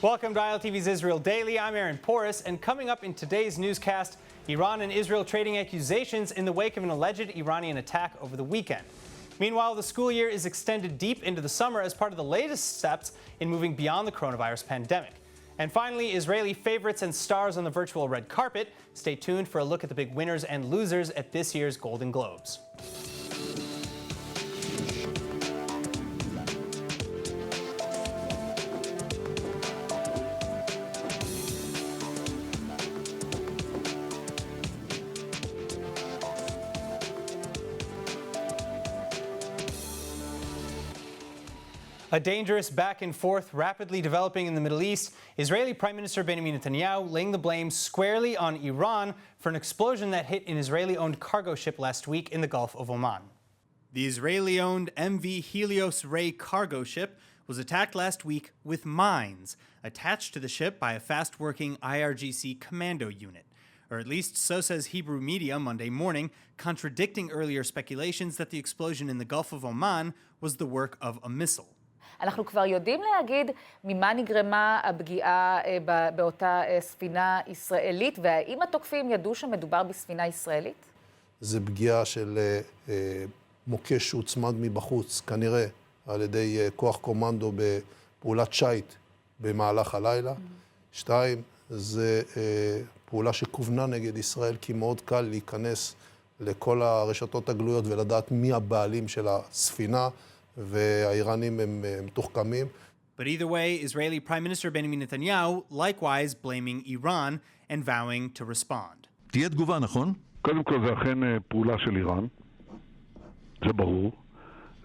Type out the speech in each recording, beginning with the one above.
Welcome to ILTV's Israel Daily. I'm Aaron Porras, and coming up in today's newscast, Iran and Israel trading accusations in the wake of an alleged Iranian attack over the weekend. Meanwhile, the school year is extended deep into the summer as part of the latest steps in moving beyond the coronavirus pandemic. And finally, Israeli favorites and stars on the virtual red carpet. Stay tuned for a look at the big winners and losers at this year's Golden Globes. A dangerous back and forth rapidly developing in the Middle East. Israeli Prime Minister Benjamin Netanyahu laying the blame squarely on Iran for an explosion that hit an Israeli-owned cargo ship last week in the Gulf of Oman. The Israeli-owned MV Helios Ray cargo ship was attacked last week with mines attached to the ship by a fast-working IRGC commando unit. Or at least so says Hebrew media Monday morning, contradicting earlier speculations that the explosion in the Gulf of Oman was the work of a missile. אנחנו כבר יודעים להגיד ממה נגרמה הפגיעה באותה ספינה ישראלית, והאם התוקפים ידעו שמדובר בספינה ישראלית? זה פגיעה של מוקש שהוצמד מבחוץ, כנראה על ידי כוח קומנדו בפעולת שייט במהלך הלילה. שתיים, זה פעולה שכוונה נגד ישראל, כי מאוד קל להיכנס לכל הרשתות הגלויות ולדעת מי הבעלים של הספינה. והאיראנים הם מתוחכמים. But either way, Israeli Prime Minister Benjamin Netanyahu likewise blaming Iran and vowing to respond. תהיה תגובה, נכון? קודם כל זה אכן פעולה של איראן, זה ברור.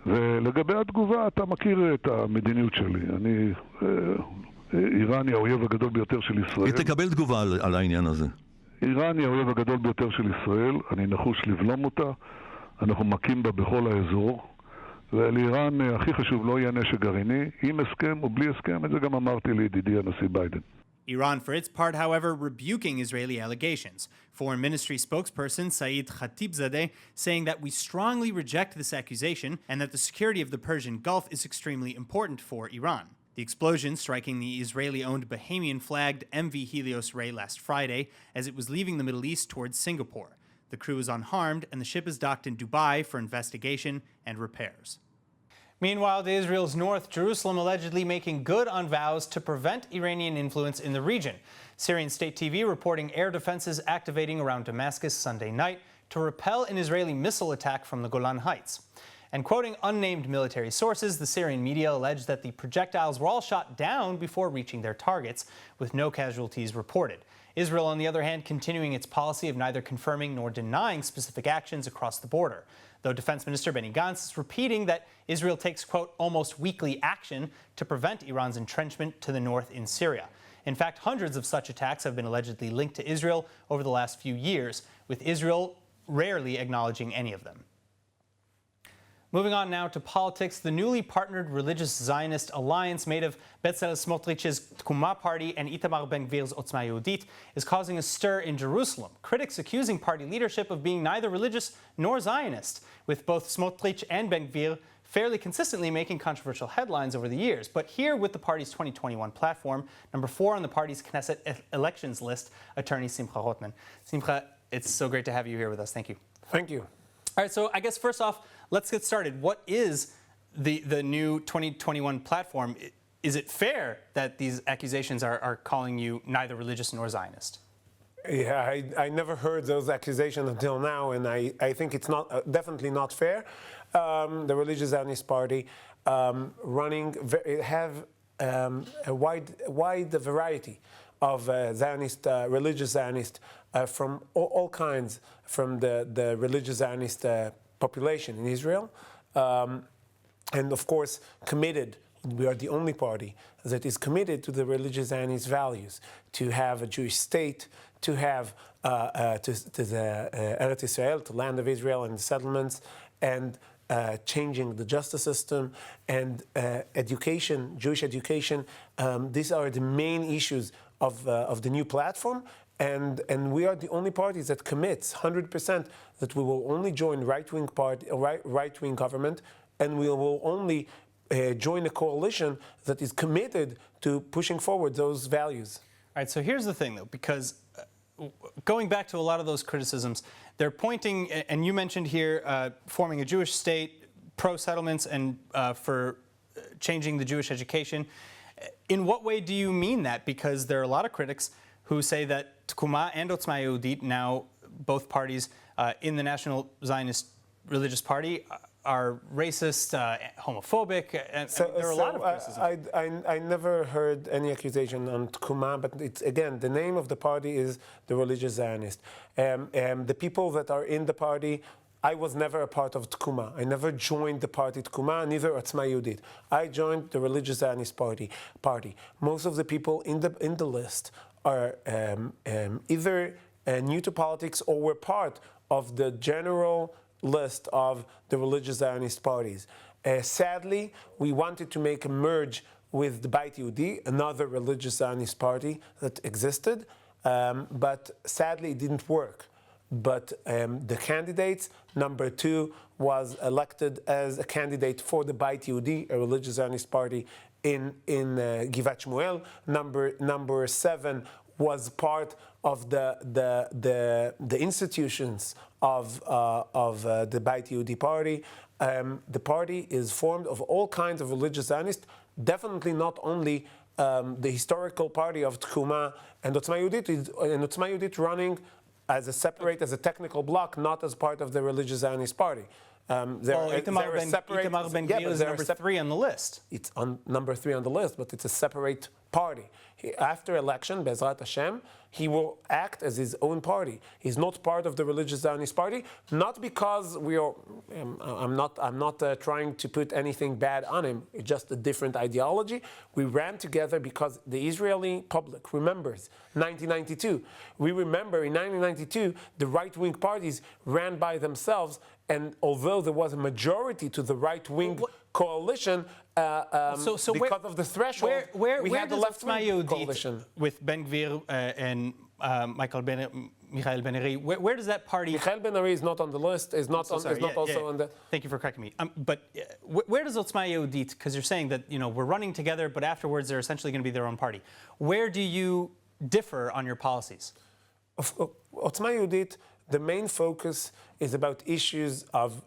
ולגבי התגובה, אתה מכיר את המדיניות שלי. איראן היא האויב הגדול ביותר של ישראל. היא תקבל תגובה על העניין הזה. איראן היא האויב הגדול ביותר של ישראל, אני נחוש לבלום אותה, אנחנו מכים בה בכל האזור. ולאיראן הכי חשוב לא יהיה נשק גרעיני, עם הסכם או בלי הסכם, את זה גם אמרתי לידידי הנשיא ביידן. Iran, for its part, however, rebuking Israeli allegations. Foreign Ministry spokesperson Saeed Khatibzadeh saying that we strongly reject this accusation and that the security of the Persian Gulf is extremely important for Iran. The explosion striking the Israeli-owned Bahamian-flagged MV Helios Ray last Friday as it was leaving the Middle East towards Singapore. The crew is unharmed, and the ship is docked in Dubai for investigation and repairs. Meanwhile, to Israel's north, Jerusalem allegedly making good on vows to prevent Iranian influence in the region. Syrian state TV reporting air defenses activating around Damascus Sunday night to repel an Israeli missile attack from the Golan Heights. And quoting unnamed military sources, the Syrian media alleged that the projectiles were all shot down before reaching their targets, with no casualties reported. Israel, on the other hand, continuing its policy of neither confirming nor denying specific actions across the border, though Defense Minister Benny Gantz is repeating that Israel takes, quote, almost weekly action to prevent Iran's entrenchment to the north in Syria. In fact, hundreds of such attacks have been allegedly linked to Israel over the last few years, with Israel rarely acknowledging any of them. Moving on now to politics, the newly partnered religious Zionist alliance made of Bezalel Smotrich's Tkuma party and Itamar Ben-Gvir's Otzma Yehudit is causing a stir in Jerusalem. Critics accusing party leadership of being neither religious nor Zionist, with both Smotrich and Ben-Gvir fairly consistently making controversial headlines over the years. But here with the party's 2021 platform, number 4 on the party's Knesset elections list, attorney Simcha Hotman. Simcha, it's so great to have you here with us. Thank you. Thank you. All right, so I guess first off, let's get started. What is the new 2021 platform? Is it fair that these accusations are calling you neither religious nor Zionist? Yeah, I never heard those accusations until now, and I think it's not definitely not fair. The Religious Zionist Party have a wide variety of religious Zionist from all kinds, from the religious Zionist population in Israel, and of course committed. We are the only party that is committed to the religious Zionist values, to have a Jewish state, to have to the Eretz Israel, to land of Israel and the settlements, and changing the justice system and education, Jewish education. These are the main issues of the new platform. And we are the only party that commits 100% that we will only join right-wing government, and we will only join a coalition that is committed to pushing forward those values. All right, so here's the thing, though, because going back to a lot of those criticisms, they're pointing, and you mentioned here, forming a Jewish state, pro-settlements, and for changing the Jewish education. In what way do you mean that? Because there are a lot of critics who say that Tkuma and Otzma Yehudit, now both parties in the National Zionist Religious Party, are racist, homophobic, and there are a lot of criticism. I never heard any accusation on Tkuma, but it's, again, the name of the party is the Religious Zionist. The people that are in the party, I was never a part of Tkuma. I never joined the party Tkuma, neither Otzma Yehudit. I joined the Religious Zionist party. Most of the people in the list are either new to politics or were part of the general list of the religious Zionist parties. Sadly, we wanted to make a merge with the Beit Yehudi, another religious Zionist party that existed, but sadly it didn't work. But the candidates, number 2 was elected as a candidate for the Beit Yehudi, a religious Zionist party in Givat Shmuel. Number 7 was part of the institutions of the Beit Yehudi party. The party is formed of all kinds of religious Zionists, definitely not only the historical party of Tkuma and Otzma Yehudit running as a separate, as a technical bloc, not as part of the religious Zionist party. Itamar Ben-Gvir is number 3 on the list. It's on number 3 on the list, but it's a separate party. After election, Bezrat Hashem, he will act as his own party. He's not part of the religious Zionist party, not because we are. I'm not trying to put anything bad on him. It's just a different ideology. We ran together because the Israeli public remembers 1992. We remember in 1992 the right-wing parties ran by themselves, and although there was a majority to the right-wing coalition, because of the threshold, we had the left-wing coalition. With Ben-Gvir and Michael Ben-Ari, where does that party... Michael Ben-Ari is not on the list, is not also on the... Thank you for correcting me. But where does Otzma Yehudit, because you're saying that, we're running together, but afterwards they're essentially going to be their own party. Where do you differ on your policies? Otzma Yehudit, the main focus is about issues of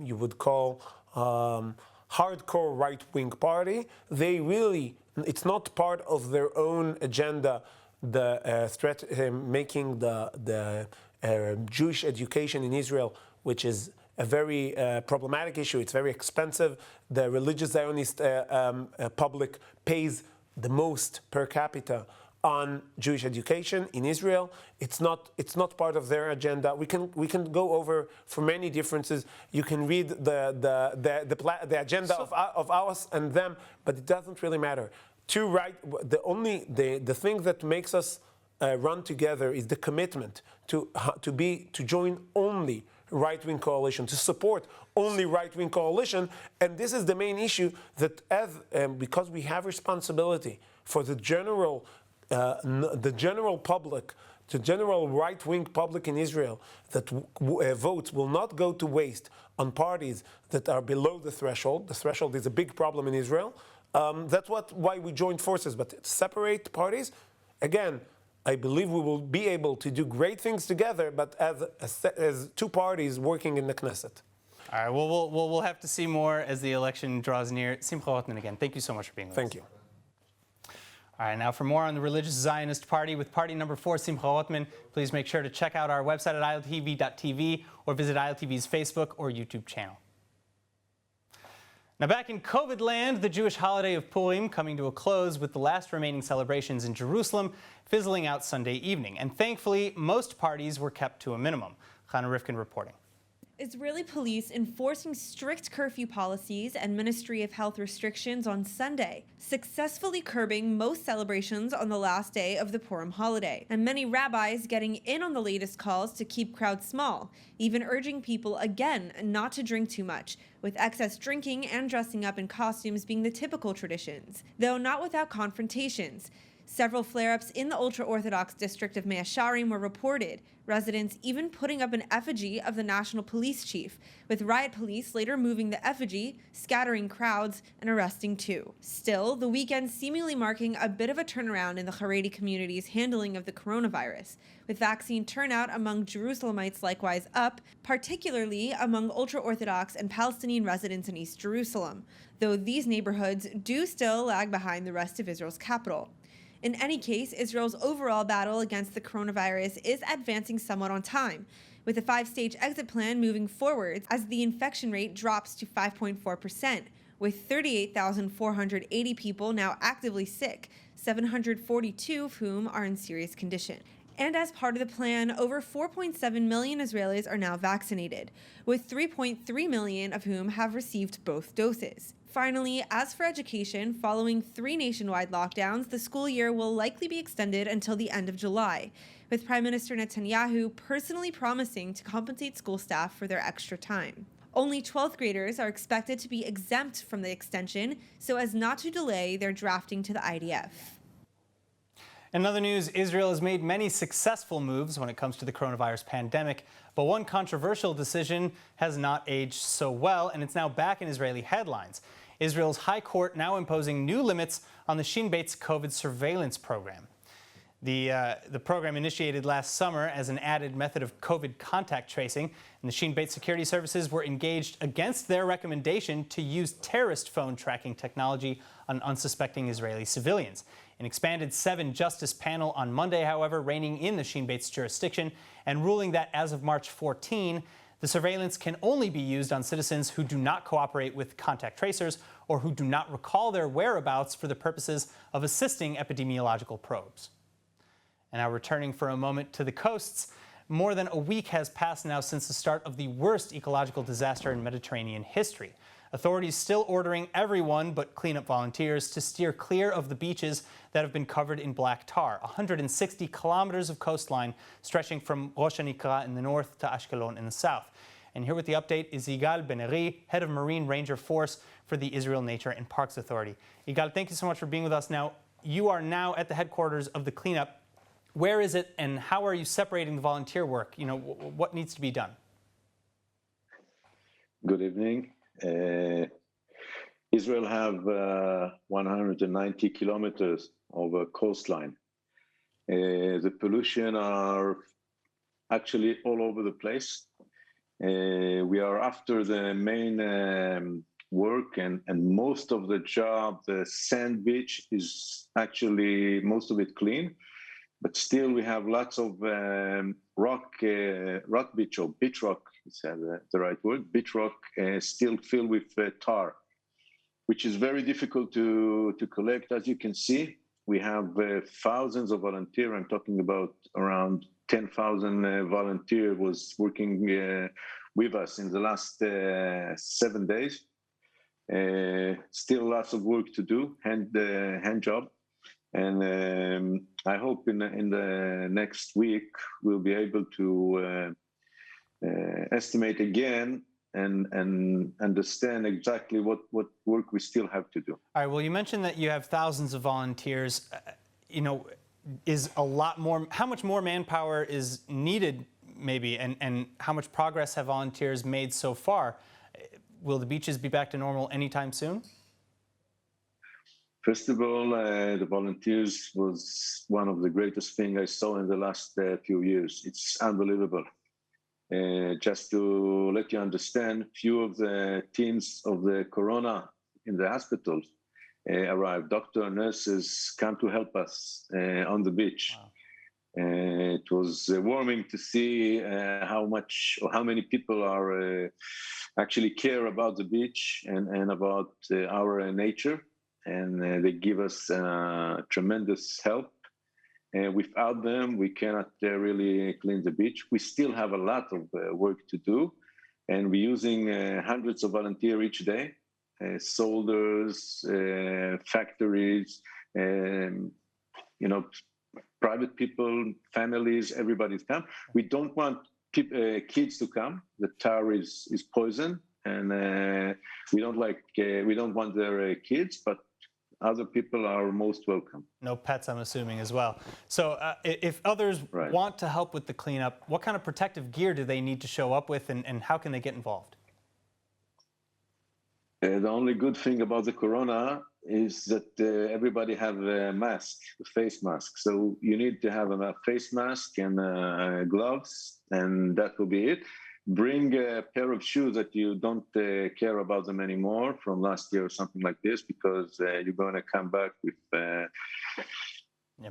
you would call hardcore right-wing party. They really, it's not part of their own agenda, the threat, making the Jewish education in Israel, which is a very problematic issue. It's very expensive. The religious Zionist public pays the most per capita on Jewish education in Israel. It's not part of their agenda. We can go over for many differences. You can read the agenda of us and them, but it doesn't really matter. The thing that makes us run together is the commitment to join only right-wing coalition, to support only right-wing coalition, and this is the main issue that because we have responsibility for the general public, the general right-wing public in Israel, that votes will not go to waste on parties that are below the threshold. The threshold is a big problem in Israel. That's why we joined forces. But separate parties, again, I believe we will be able to do great things together, but as 2 parties working in the Knesset. All right, well, we'll have to see more as the election draws near. Simcha Hotman again, thank you so much for being with us. Thank you. All right, now for more on the Religious Zionist Party with party number 4, Simcha Hotman, please make sure to check out our website at ILTV.tv or visit ILTV's Facebook or YouTube channel. Now back in COVID land, the Jewish holiday of Purim coming to a close with the last remaining celebrations in Jerusalem fizzling out Sunday evening. And thankfully, most parties were kept to a minimum. Chana Rifkin reporting. Israeli police enforcing strict curfew policies and Ministry of Health restrictions on Sunday, successfully curbing most celebrations on the last day of the Purim holiday, and many rabbis getting in on the latest calls to keep crowds small, even urging people again not to drink too much, with excess drinking and dressing up in costumes being the typical traditions, though not without confrontations. Several flare-ups in the ultra-Orthodox district of Mea Shearim were reported, residents even putting up an effigy of the national police chief, with riot police later moving the effigy, scattering crowds, and arresting two. Still, the weekend seemingly marking a bit of a turnaround in the Haredi community's handling of the coronavirus, with vaccine turnout among Jerusalemites likewise up, particularly among ultra-Orthodox and Palestinian residents in East Jerusalem, though these neighborhoods do still lag behind the rest of Israel's capital. In any case, Israel's overall battle against the coronavirus is advancing somewhat on time, with a 5-stage exit plan moving forward as the infection rate drops to 5.4%, with 38,480 people now actively sick, 742 of whom are in serious condition. And as part of the plan, over 4.7 million Israelis are now vaccinated, with 3.3 million of whom have received both doses. Finally, as for education, following 3 nationwide lockdowns, the school year will likely be extended until the end of July, with Prime Minister Netanyahu personally promising to compensate school staff for their extra time. Only 12th graders are expected to be exempt from the extension so as not to delay their drafting to the IDF. In other news, Israel has made many successful moves when it comes to the coronavirus pandemic, but one controversial decision has not aged so well, and it's now back in Israeli headlines. Israel's High Court now imposing new limits on the Shin Bet's COVID surveillance program. The program initiated last summer as an added method of COVID contact tracing, and the Shin Bet security services were engaged against their recommendation to use terrorist phone tracking technology on unsuspecting Israeli civilians. An expanded 7-justice panel on Monday, however, reining in the Shin Bet's jurisdiction and ruling that as of March 14, the surveillance can only be used on citizens who do not cooperate with contact tracers or who do not recall their whereabouts for the purposes of assisting epidemiological probes. And now returning for a moment to the coasts, more than a week has passed now since the start of the worst ecological disaster in Mediterranean history. Authorities still ordering everyone but cleanup volunteers to steer clear of the beaches that have been covered in black tar, 160 kilometers of coastline stretching from Rosh Hanikra in the north to Ashkelon in the south. And here with the update is Yigal Ben-Ari, head of Marine Ranger Force for the Israel Nature and Parks Authority. Yigal, thank you so much for being with us. Now, you are now at the headquarters of the cleanup. Where is it, and how are you separating the volunteer work? You know, what needs to be done? Good evening. Israel have 190 kilometers of a coastline. The pollution are actually all over the place. We are after the main work, and most of the job, the sand beach is actually most of it clean, but still we have lots of rock beach, or beach rock, is the right word, beach rock still filled with tar, which is very difficult to collect. As you can see, we have thousands of volunteers. I'm talking about around 10,000 volunteers was working with us in the last 7 days. Still lots of work to do, hand job. And I hope in the next week we'll be able to estimate again and understand exactly what work we still have to do. All right, well, you mentioned that you have thousands of volunteers. You know, is a lot more, how much more manpower is needed maybe, and how much progress have volunteers made so far? Will the beaches be back to normal anytime soon? First of all, the volunteers was one of the greatest things I saw in the last few years. It's unbelievable. Just to let you understand, few of the teams of the corona in the hospitals arrived. Doctors, nurses come to help us on the beach. Wow. It was warming to see how much or how many people are actually care about the beach and about our nature. And they give us tremendous help. Without them, we cannot really clean the beach. We still have a lot of work to do, and we're using hundreds of volunteers each day, soldiers, factories, private people, families, everybody's come. We don't want kids to come. The tar is poison, and we don't want their kids, but other people are most welcome. No pets, I'm assuming, as well. So if others want to help with the cleanup, what kind of protective gear do they need to show up with, and how can they get involved? The only good thing about the corona is that everybody have a mask, a face mask. So you need to have a face mask and gloves, and that will be it. Bring a pair of shoes that you don't care about them anymore from last year or something like this, because you're going to come back with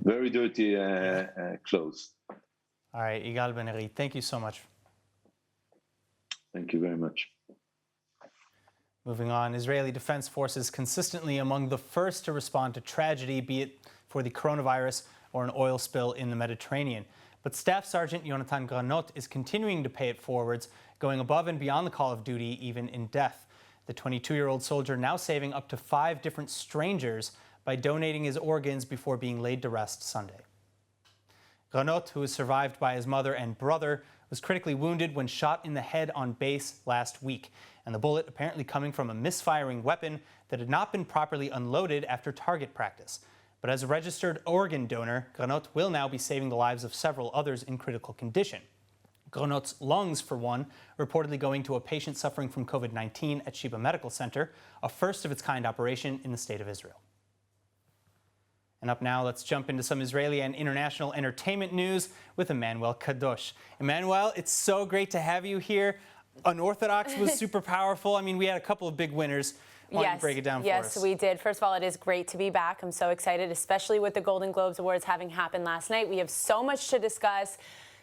very dirty clothes. All right, Yigal Ben-Ari, thank you so much. Thank you very much. Moving on, Israeli Defense Forces consistently among the first to respond to tragedy, be it for the coronavirus or an oil spill in the Mediterranean. But Staff Sergeant Yonatan Granot is continuing to pay it forwards, going above and beyond the call of duty, even in death. The 22-year-old soldier now saving up to 5 different strangers by donating his organs before being laid to rest Sunday. Granot, who was survived by his mother and brother, was critically wounded when shot in the head on base last week, and the bullet apparently coming from a misfiring weapon that had not been properly unloaded after target practice. But as a registered organ donor, Granot will now be saving the lives of several others in critical condition. Granot's lungs, for one, reportedly going to a patient suffering from COVID-19 at Sheba Medical Center, a first-of-its-kind operation in the state of Israel. And up now, let's jump into some Israeli and international entertainment news with Emmanuel Kadosh. Emmanuel, it's so great to have you here. Unorthodox was super powerful. I mean, we had a couple of big winners. Why don't you break it down for us? Yes, we did. First of all, it is great to be back. I'm so excited, especially with the Golden Globes Awards having happened last night. We have so much to discuss.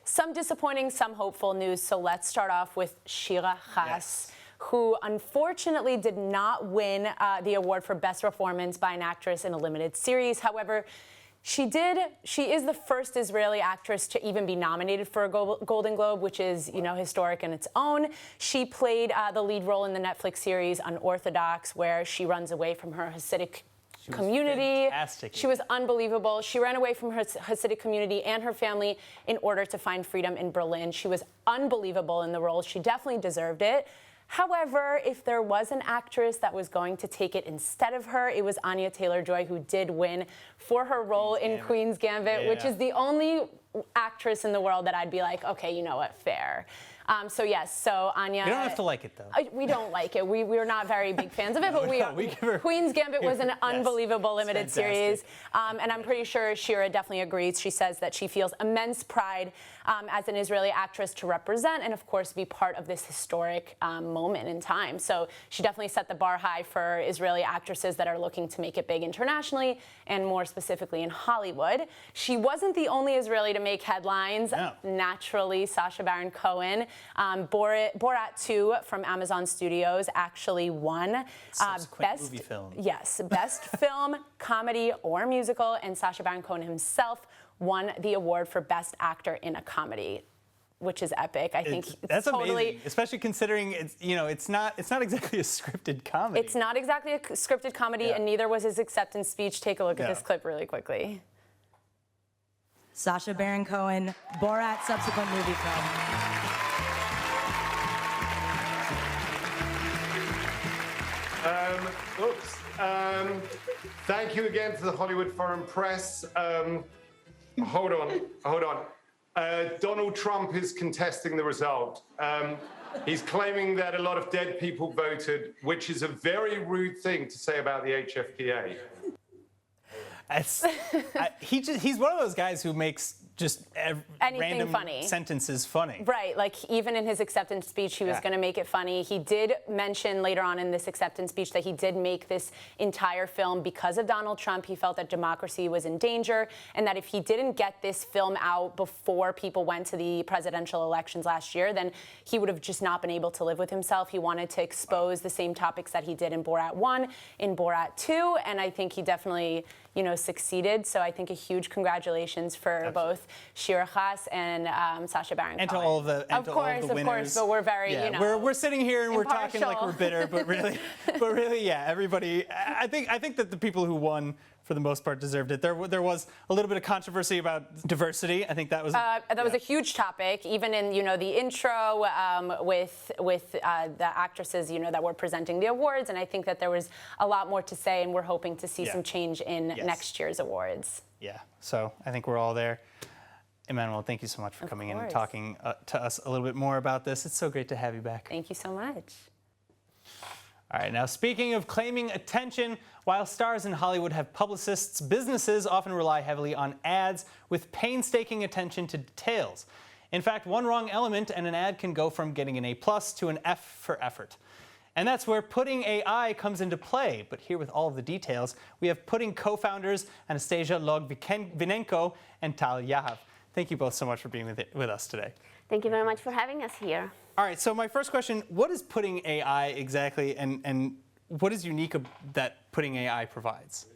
Some disappointing, some hopeful news. So let's start off with Shira Haas, who unfortunately did not win the award for Best Performance by an Actress in a Limited Series. However, she is the first Israeli actress to even be nominated for a Golden Globe, which is, historic in its own. She played the lead role in the Netflix series Unorthodox, where she runs away from her Hasidic community. Fantastic. She was unbelievable. She ran away from her Hasidic community and her family in order to find freedom in Berlin. She was unbelievable in the role. She definitely deserved it. However, if there was an actress that was going to take it instead of her, it was Anya Taylor-Joy, who did win for her role in Queen's Gambit, which is the only actress in the world that I'd be like, okay, you know what, fair. So Anya. You don't have to like it, though. We don't like it. We're not very big fans of it, but Queen's Gambit was an unbelievable limited series. And I'm pretty sure Shira definitely agrees. She says that she feels immense pride as an Israeli actress to represent and, of course, be part of this historic moment in time. So she definitely set the bar high for Israeli actresses that are looking to make it big internationally and more specifically in Hollywood. She wasn't the only Israeli to make headlines. No. Naturally, Sacha Baron Cohen. Borat 2 from Amazon Studios actually won best movie film. Yes, best film, comedy, or musical, and Sacha Baron Cohen himself won the award for best actor in a comedy, which is epic. I think that's totally amazing, especially considering it's not exactly a scripted comedy. It's not exactly a scripted comedy, and neither was his acceptance speech. Take a look at this clip really quickly. Sacha Baron Cohen, Borat subsequent movie film. Thank you again to the Hollywood Foreign Press. Hold on. Donald Trump is contesting the result. He's claiming that a lot of dead people voted, which is a very rude thing to say about the HFPA. He's one of those guys who makes just random funny. Sentences funny. Right, like even in his acceptance speech, he was going to make it funny. He did mention later on in this acceptance speech that he did make this entire film because of Donald Trump. He felt that democracy was in danger and that if he didn't get this film out before people went to the presidential elections last year, then he would have just not been able to live with himself. He wanted to expose the same topics that he did in Borat 1, in Borat 2, and I think he definitely succeeded. So I think a huge congratulations for both Shira Haas and Sacha Baron Cohen. And to all of the winners. Of course, but we're very, we're sitting here and impartial. we're talking like we're bitter, but really, everybody. I think that the people who won for the most part, deserved it. There was a little bit of controversy about diversity. I think that was a huge topic, even in the intro with the actresses that were presenting the awards. And I think that there was a lot more to say, and we're hoping to see some change in next year's awards. Yeah. So I think we're all there. Emmanuel, thank you so much for coming in and talking to us a little bit more about this. It's so great to have you back. Thank you so much. All right, now speaking of claiming attention, while stars in Hollywood have publicists, businesses often rely heavily on ads with painstaking attention to details. In fact, one wrong element and an ad can go from getting an A+ to an F for effort. And that's where PuttingAI comes into play. But here with all of the details, we have Putting co-founders Anastasia Log-Vinenko and Tal Yahav. Thank you both so much for being with us today. Thank you very much for having us here. All right, so my first question, what is PuttingAI exactly, and what is unique that PuttingAI provides?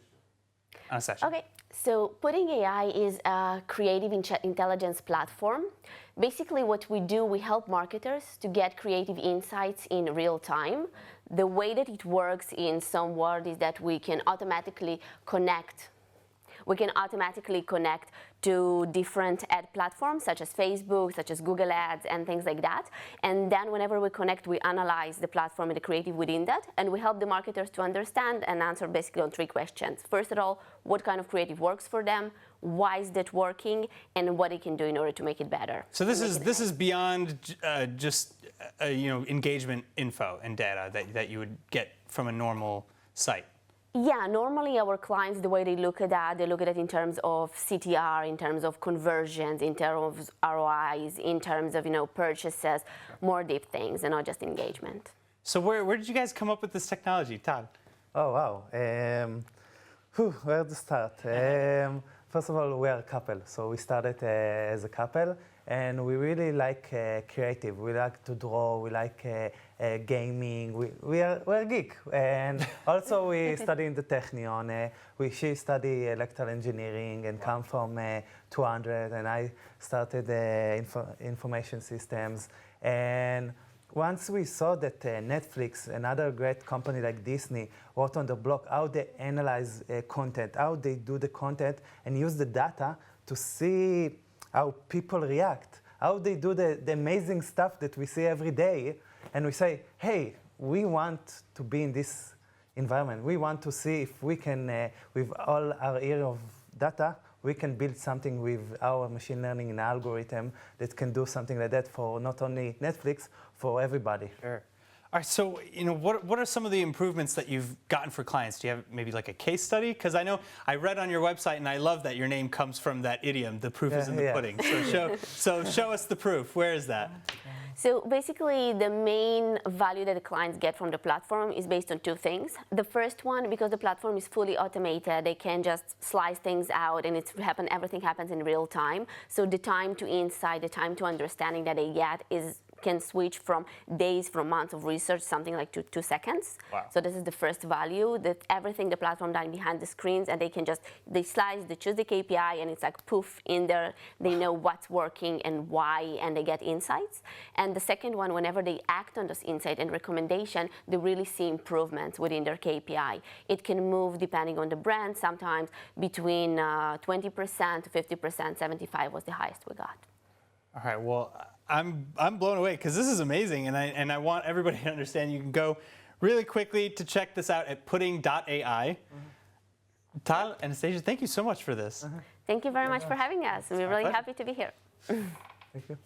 Anastasia. Okay, so PuttingAI is a creative intelligence platform. Basically what we do, we help marketers to get creative insights in real time. The way that it works in some words is that we can automatically connect to different ad platforms, such as Facebook, such as Google Ads, and things like that. And then whenever we connect, we analyze the platform and the creative within that, and we help the marketers to understand and answer basically on 3 questions. First of all, what kind of creative works for them? Why is that working? And what they can do in order to make it better. So this is beyond just engagement info and data that you would get from a normal site. Yeah, normally our clients, the way they look at that, they look at it in terms of CTR, in terms of conversions, in terms of ROIs, in terms of purchases, more deep things, and not just engagement. So where did you guys come up with this technology, Tal? Oh wow, where to start? First of all, we are a couple, so we started as a couple, and we really like creative. We like to draw. We like gaming. We're geek, and also we study in the Technion. She study electrical engineering and come from 200, and I started information systems. And once we saw that Netflix, another great company like Disney, wrote on the blog how they analyze content, how they do the content and use the data to see how people react, how they do the amazing stuff that we see every day. And we say, hey, we want to be in this environment. We want to see if we can, with all our year of data, we can build something with our machine learning and algorithm that can do something like that for not only Netflix, for everybody. Sure. All right, so what are some of the improvements that you've gotten for clients? Do you have maybe like a case study? Because I know I read on your website, and I love that your name comes from that idiom, the proof is in the pudding. So show us the proof. Where is that? So basically, the main value that the clients get from the platform is based on 2 things. The first one, because the platform is fully automated, they can just slice things out, and everything happens in real time. So the time to insight, the time to understanding that they get can switch from days, from months of research, something like 2 seconds. Wow. So this is the first value, that everything the platform done behind the screens, and they slice, they choose the KPI, and it's like poof in there. They know what's working and why, and they get insights. And the second one, whenever they act on those insight and recommendation, they really see improvements within their KPI. It can move, depending on the brand, sometimes between 20% to 50%, 75 was the highest we got. All right, well, I'm blown away because this is amazing, and I want everybody to understand. You can go really quickly to check this out at putting.ai. Tal, Anastasia, thank you so much for this. Thank you very much for having us. We're really happy to be here. Thank you.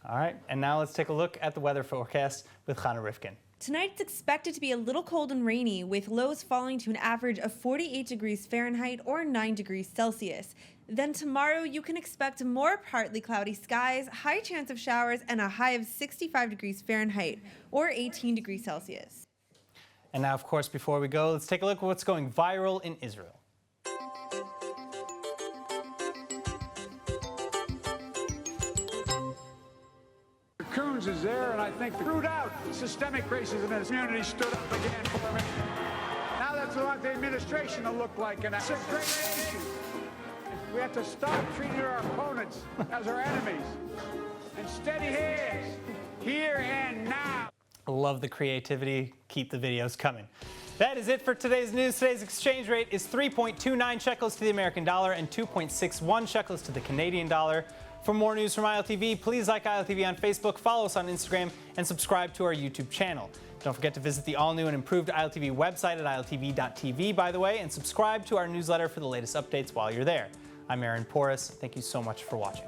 All right, and now let's take a look at the weather forecast with Chana Rifkin. Tonight it's expected to be a little cold and rainy, with lows falling to an average of 48 degrees Fahrenheit or 9 degrees Celsius. Then tomorrow you can expect more partly cloudy skies, high chance of showers, and a high of 65 degrees Fahrenheit or 18 degrees Celsius. And now, of course, before we go, let's take a look at what's going viral in Israel. Coons is there, and I think root out systemic racism in his community stood up again for me. Now that's what the administration will look like, and that's a great issue. We have to stop treating our opponents as our enemies. And steady hands, here and now. Love the creativity. Keep the videos coming. That is it for today's news. Today's exchange rate is 3.29 shekels to the American dollar and 2.61 shekels to the Canadian dollar. For more news from ILTV, please like ILTV on Facebook, follow us on Instagram, and subscribe to our YouTube channel. Don't forget to visit the all-new and improved ILTV website at iltv.tv, by the way, and subscribe to our newsletter for the latest updates while you're there. I'm Aaron Porras. Thank you so much for watching.